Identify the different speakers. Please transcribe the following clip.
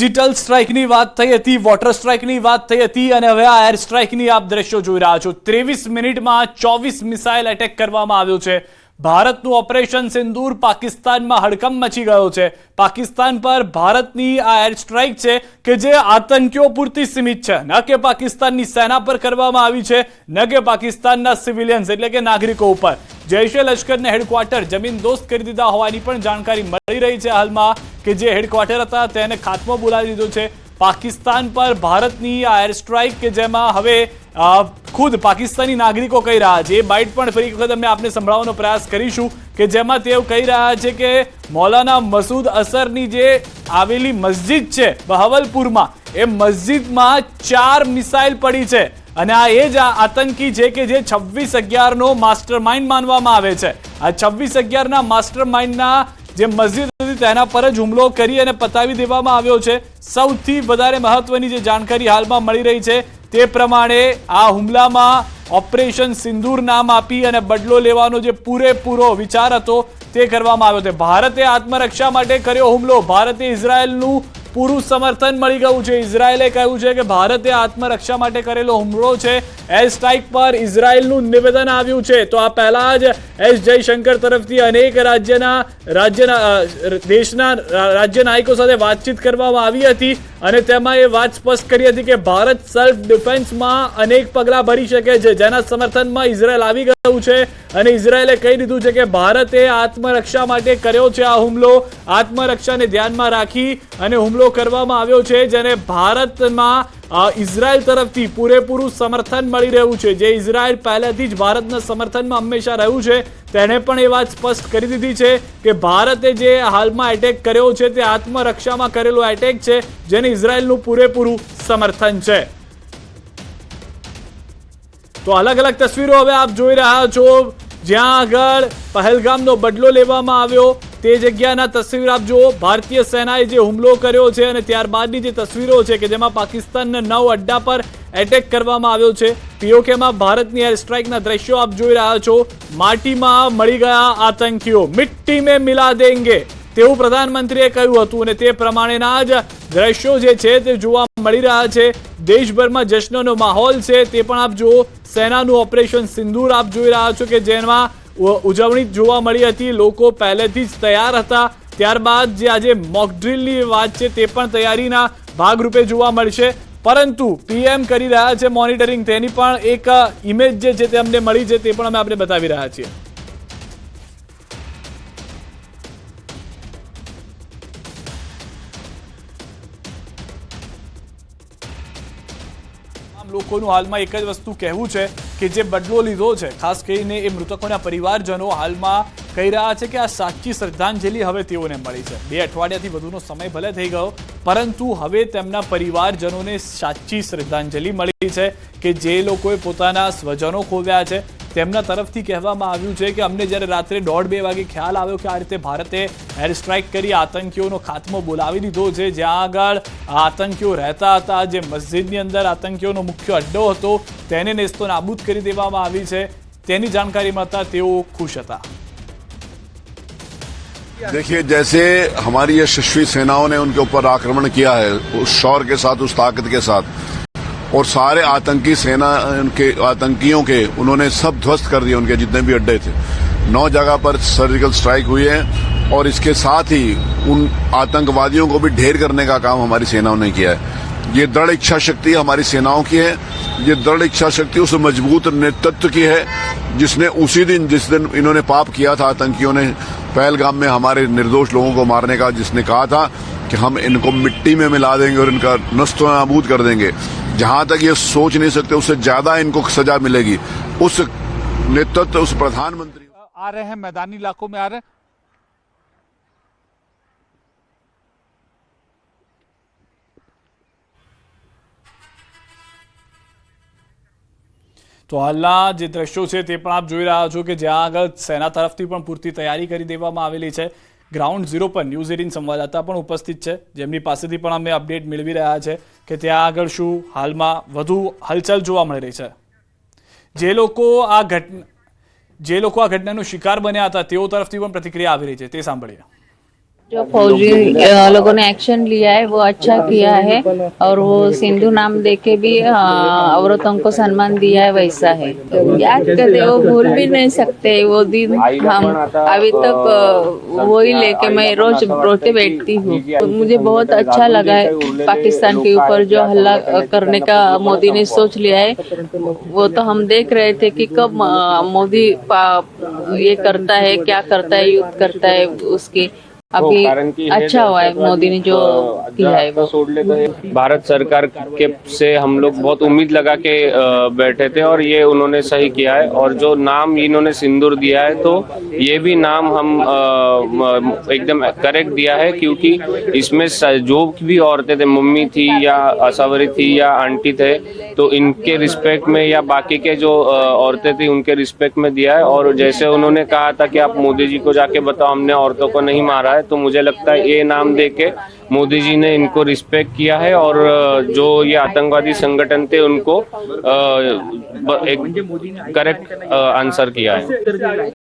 Speaker 1: Digital સ્ટ્રાઇકની વાત થઈ હતી, વોટર સ્ટ્રાઇકની વાત થઈ હતી અને હવે આ એર સ્ટ્રાઇકની આપ દ્રશ્યો જોઈ રહ્યા છો। 23 મિનિટમાં 24 મિસાઇલ એટેક કરવામાં આવ્યો છે। ભારતનું ઓપરેશન સિંદૂર પાકિસ્તાનમાં હડકંપ મચી ગયો છે। પાકિસ્તાન પર ભારતની આ એર સ્ટ્રાઇક છે કે જે આતંકીઓ પૂરતી સીમિત છે, ન કે પાકિસ્તાનની સેના પર કરવામાં આવી છે, ન કે પાકિસ્તાનના સિવિલિયન્સ એટલે કે નાગરિકો ઉપર। જૈશે લશ્કરને હેડક્વાર્ટર જમીનદોસ્ત કરી દીધા હોવાની પણ જાણકારી મળી રહી છે હાલમાં કે જે હેડક્વાર્ટર હતા તેને ખાત્મો બોલાવી દીધો છે। પાકિસ્તાન પર ભારતની આ એર સ્ટ્રાઇક કે જેમાં હવે ખુદ પાકિસ્તાની નાગરિકો કહી રહ્યા છે, એ બાઇટ પણ ફરી વખત અમે આપને સંભળાવવાનો પ્રયાસ કરીશું કે જેમાં તેઓ કહી રહ્યા છે કે મૌલાના મસૂદ અસરની જે આવેલી મસ્જિદ છે બહવલપુરમાં, એ મસ્જિદમાં 4 મિસાઇલ પડી છે અને આ એ જ આતંકી છે કે જે 26/11 નો માસ્ટરમાઇન્ડ માનવામાં આવે છે। આ 26/11 માસ્ટરમાઇન્ડના જે મસ્જિદ હતી તેના પર જ હુમલો કરી અને પતાવી દેવામાં આવ્યો છે। સૌથી વધારે મહત્વની જે જાણકારી હાલમાં મળી રહી છે તે પ્રમાણે આ હુમલામાં ઓપરેશન સિંદૂર નામ આપી અને બદલો લેવાનો જે પૂરેપૂરો વિચાર હતો તે કરવામાં આવ્યો છે। ભારતે આત્મરક્ષા માટે કર્યો હુમલો, ભારતે ઇઝરાયલનું પૂરું સમર્થન મળી ગયું છે। ઇઝરાયલે કહ્યું છે કે ભારતે આત્મરક્ષા માટે કરેલો હુમલો છે। એર સ્ટ્રાઇક પર ઇઝરાયલનું નિવેદન આવ્યું છે। તો આ પહેલા જ એસ જયશંકર તરફથી અનેક દેશના રાજ્ય નાયકો સાથે વાતચીત કરવામાં આવી હતી અને તેમાં એ વાત સ્પષ્ટ કરી હતી કે ભારત સેલ્ફ ડિફેન્સમાં અનેક પગલાં ભરી શકે છે, જેના સમર્થનમાં ઇઝરાયલ આવી ગયું છે અને ઇઝરાયલે કહી દીધું છે કે ભારતે આત્મરક્ષા માટે કર્યો છે આ હુમલો। આત્મરક્ષાને ધ્યાનમાં રાખી અને હુમલો કરવામાં આવ્યો છે, જેને ભારતમાં ઇઝરાયલ તરફથી પૂરેપૂરું સમર્થન મળી રહ્યું છે। જે ઇઝરાયલ પહેલાથી જ ભારતના સમર્થનમાં હંમેશા રહ્યું છે તેણે પણ એ વાત સ્પષ્ટ કરી દીધી છે કે ભારતે જે હાલમાં એટેક કર્યો છે તે આત્મરક્ષામાં કરેલો એટેક છે, જેને ઇઝરાયલનું પૂરેપૂરું સમર્થન છે। તો અલગ અલગ તસવીરો હવે આપ જોઈ રહ્યા છો, જ્યાં આગળ પહેલગામનો બદલો લેવામાં આવ્યો તે જગ્યાના તસવીર આપ જુઓ। ભારતીય સેનાએ જે હુમલો કર્યો છે અને ત્યારબાદની જે તસવીરો છે કે જેમાં પાકિસ્તાનના 9 અડ્ડા પર એટેક કરવામાં આવ્યો છે। પીઓકેમાં ભારતની એર સ્ટ્રાઇકના દ્રશ્યો આપ જોઈ રહ્યા છો। માટીમાં મળી ગયા આતંકીઓ, મિટ્ટી મેં મિલા દેંગે તેવું પ્રધાનમંત્રીએ કહ્યું હતું અને તે પ્રમાણેના જ દ્રશ્યો જે છે તે જોવા મળી રહ્યા છે। દેશભરમાં જશ્નનો માહોલ છે તે પણ આપ જુઓ। સેનાનું ઓપરેશન સિંદૂર આપ જોઈ રહ્યા છો કે જેમાં ઉજવણી જોવા મળી હતી, લોકો પહેલેથી જ તૈયાર હતા। ત્યારબાદ જે આજે મોક ડ્રીલની વાત છે તે પણ તૈયારીના ભાગરૂપે જોવા મળશે, પરંતુ પીએમ કરી રહ્યા છે મોનિટરિંગ, તેની પણ એક ઇમેજ જે છે તે અમને મળી છે તે પણ અમે આપને બતાવી રહ્યા છીએ। લોકોનું હાલમાં એક જ વસ્તુ કહેવું છે કે જે બદલો લીધો છે, ખાસ કરીને એ મૃતકોના પરિવારજનો હાલમાં કહી રહ્યા છે કે આ સાચી શ્રદ્ધાંજલિ હવે તેઓને મળી છે। 2 અઠવાડિયાથી વધુનો સમય ભલે થઈ ગયો, પરંતુ હવે તેમના પરિવારજનોને સાચી શ્રદ્ધાંજલિ મળી છે કે જે લોકોએ પોતાના સ્વજનો ખોવ્યા છે તેમના તરફથી કહેવામાં આવ્યું છે કે અમને જ્યારે રાત્રે 1:30-2 વાગે ખ્યાલ આવ્યો કે આ રીતે ભારતે એર સ્ટ્રાઇક કરી આતંકીઓનો ખાત્મો બોલાવી દીધો છે, જ્યાં આગળ આતંકીઓ રહેતા હતા, જે મસ્જિદની અંદર આતંકીઓનો મુખ્ય અડ્ડો હતો તેને નેસ્તો નાબૂદ કરી દેવામાં આવી છે, તેની જાણકારી મળતા તેઓ ખુશ હતા।
Speaker 2: देखिए, जैसे हमारी ये यशस्वी सेनाओं ने उनके ऊपर आक्रमण किया है उस शौर के साथ, उस ताकत के साथ, और सारे आतंकी सेना उनके आतंकियों के उन्होंने सब ध्वस्त कर दिए, उनके जितने भी अड्डे थे। 9 जगह पर सर्जिकल स्ट्राइक हुई है और इसके साथ ही उन आतंकवादियों को भी ढेर करने का काम हमारी सेनाओं ने किया है। ये दृढ़ इच्छा शक्ति हमारी सेनाओं की है। ये दृढ़ इच्छा शक्ति उस मजबूत नेतृत्व की है जिसने उसी दिन, जिस दिन इन्होंने पाप किया था आतंकियों ने पहलगाम में हमारे निर्दोष लोगों को मारने का, जिसने कहा था कि हम इनको मिट्टी में मिला देंगे और इनका नष्ट नाबूद कर देंगे, जहां तक ये सोच नहीं सकते उससे ज्यादा इनको सजा मिलेगी। उस नेतृत्व, उस प्रधानमंत्री
Speaker 3: आ रहे हैं, मैदानी इलाकों में आ रहे हैं।
Speaker 1: તો હાલના જે દ્રશ્યો છે તે પણ આપ જોઈ રહ્યા છો કે જ્યાં આગળ સેના તરફથી પણ પૂરતી તૈયારી કરી દેવામાં આવેલી છે। ગ્રાઉન્ડ ઝીરો પર ન્યૂઝ 18 સંવાદદાતા પણ ઉપસ્થિત છે, જેમની પાસેથી પણ અમે અપડેટ મેળવી રહ્યા છે કે ત્યાં આગળ શું હાલમાં વધુ હલચલ જોવા મળી રહી છે। જે લોકો આ ઘટનાનો શિકાર બન્યા હતા તેઓ તરફથી પણ પ્રતિક્રિયા આવી રહી છે, તે સાંભળીએ।
Speaker 4: जो फौजी लोगों ने एक्शन लिया है वो अच्छा किया है और वो सिंधु नाम देके भी औरतों को सम्मान दिया है, वैसा है। याद करते वो भूल भी नहीं सकते वो दिन। हम अभी तक वही लेके मैं रोज रोते बैठती हूँ। मुझे बहुत अच्छा लगा है पाकिस्तान के ऊपर जो हल्ला करने का मोदी ने सोच लिया है। वो तो हम देख रहे थे कि कब मोदी ये करता है, क्या करता है, युद्ध करता है उसकी। अभी अच्छा हुआ है मोदी ने जो किया है वो।
Speaker 5: भारत सरकार के से हम लोग बहुत उम्मीद लगा के बैठे थे और ये उन्होंने सही किया है। और जो नाम इन्होंने सिंदूर दिया है तो ये भी नाम हम एकदम करेक्ट दिया है, क्योंकि इसमें जो भी औरतें थे, मम्मी थी या असवरी थी या आंटी थे, तो इनके रिस्पेक्ट में या बाकी के जो औरतें थी उनके रिस्पेक्ट में दिया है। और जैसे उन्होंने कहा था कि आप मोदी जी को जाके बताओ हमने औरतों को नहीं मारा है, तो मुझे लगता है ये नाम देके मोदी जी ने इनको रिस्पेक्ट किया है और जो ये आतंकवादी संगठन थे उनको एक करेक्ट आंसर किया है।